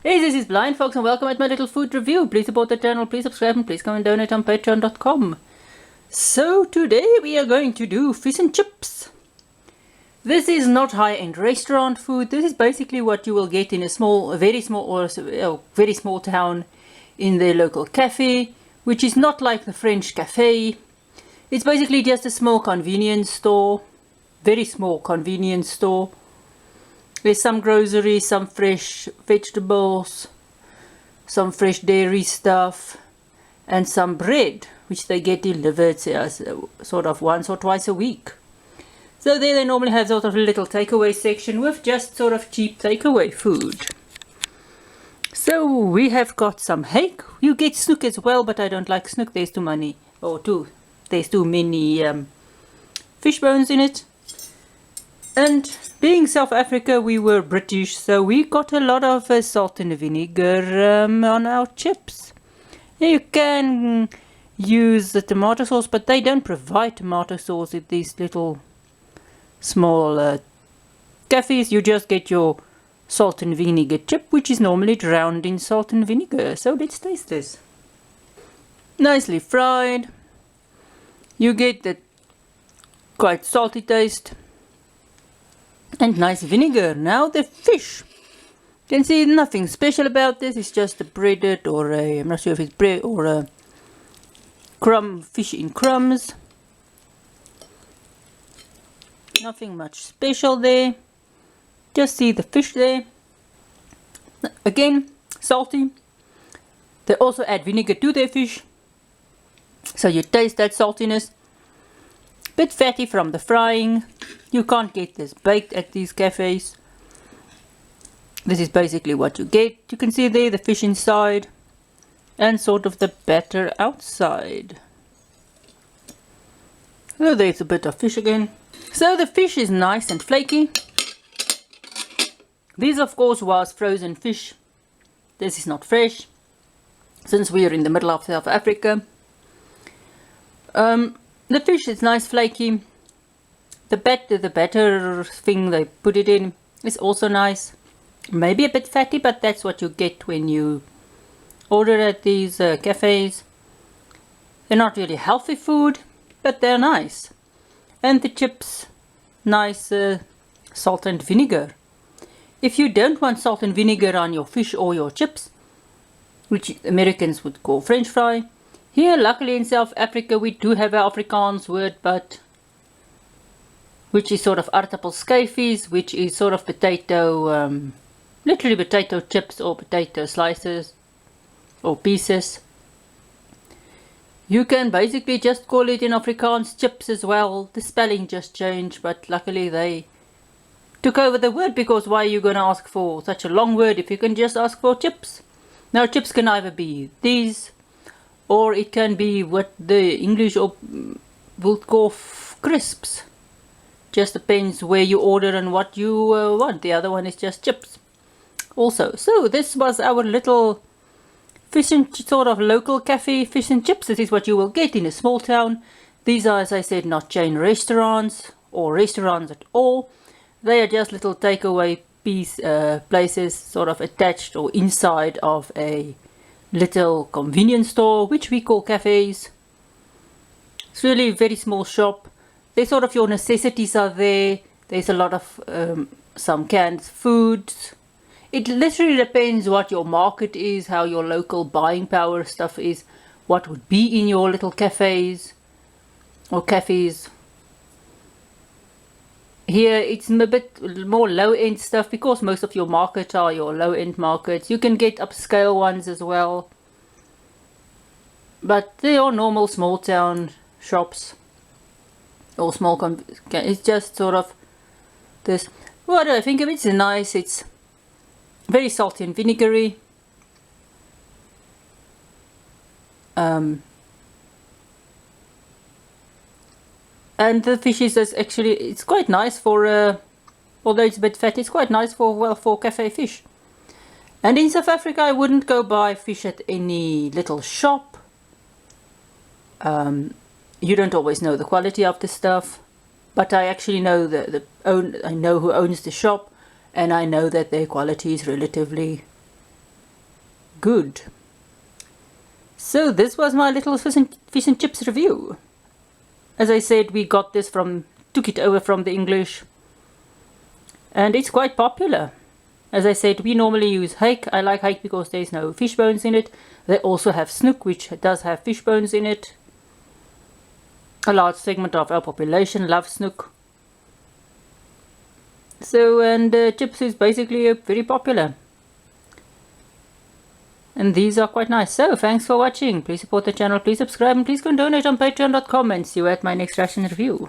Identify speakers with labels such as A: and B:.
A: Hey, this is BlindFox and welcome at my little food review. Please support the channel, please subscribe and please come and donate on patreon.com. So today we are going to do fish and chips. This is not high-end restaurant food. This is basically what you will get in a very small town in their local cafe, which is not like the French cafe. It's basically just a small convenience store, very small convenience store. There's some groceries, some fresh vegetables, some fresh dairy stuff, and some bread, which they get delivered as sort of once or twice a week. So there they normally have sort of a little takeaway section with just sort of cheap takeaway food. So we have got some hake. You get snoek as well, but I don't like snoek. There's too many fish bones in it. And being South Africa, we were British, so we got a lot of salt and vinegar on our chips. You can use the tomato sauce, but they don't provide tomato sauce at these little small cafes. You just get your salt and vinegar chip, which is normally drowned in salt and vinegar. So let's taste this. Nicely fried. You get the quite salty taste. And nice vinegar. Now the fish. You can see nothing special about this. It's just a breaded or I'm not sure if it's bread or a fish in crumbs. Nothing much special there. Just see the fish there. Again, salty. They also add vinegar to their fish, so you taste that saltiness. Bit fatty from the frying. You can't get this baked at these cafes. This is basically what you get. You can see there the fish inside and sort of the batter outside. So there's a bit of fish again. So the fish is nice and flaky. This of course was frozen fish. This is not fresh, since we are in the middle of South Africa. The fish is nice flaky. The batter thing they put it in is also nice. Maybe a bit fatty, but that's what you get when you order at these cafes. They're not really healthy food, but they're nice. And the chips, nice salt and vinegar. If you don't want salt and vinegar on your fish or your chips, which Americans would call French fry, here luckily in South Africa we do have our Afrikaans word, but which is sort of aardappelskijfies, which is sort of potato, literally potato chips or potato slices or pieces. You can basically just call it in Afrikaans chips as well. The spelling just changed, but luckily they took over the word, because why are you going to ask for such a long word if you can just ask for chips? Now chips can either be these, or it can be what the English would call crisps. Just depends where you order and what you want. The other one is just chips also. So this was our little fish and sort of local cafe fish and chips. This is what you will get in a small town. These are, as I said, not chain restaurants or restaurants at all. They are just little takeaway places sort of attached or inside of a little convenience store, which we call cafes. It's really a very small shop. There's sort of your necessities are there. There's a lot of some canned foods. It literally depends what your market is, how your local buying power stuff is, what would be in your little cafes or cafes. Here it's a bit more low-end stuff, because most of your markets are your low-end markets. You can get upscale ones as well, but they are normal small town shops or small. It's just sort of this. What do I think of it? It's nice. It's very salty and vinegary. And the fish is actually, it's quite nice for, although it's a bit fatty, it's quite nice for cafe fish. And in South Africa I wouldn't go buy fish at any little shop. You don't always know the quality of the stuff, but I actually know I know who owns the shop, and I know that their quality is relatively good. So this was my little fish and chips review. As I said, we took it over from the English, and it's quite popular. As I said, we normally use hake. I like hake because there's no fish bones in it. They also have snoek, which does have fish bones in it. A large segment of our population loves snoek. So, and chips is basically very popular. And these are quite nice. So, thanks for watching. Please support the channel, please subscribe, and please go and donate on patreon.com, and see you at my next ration review.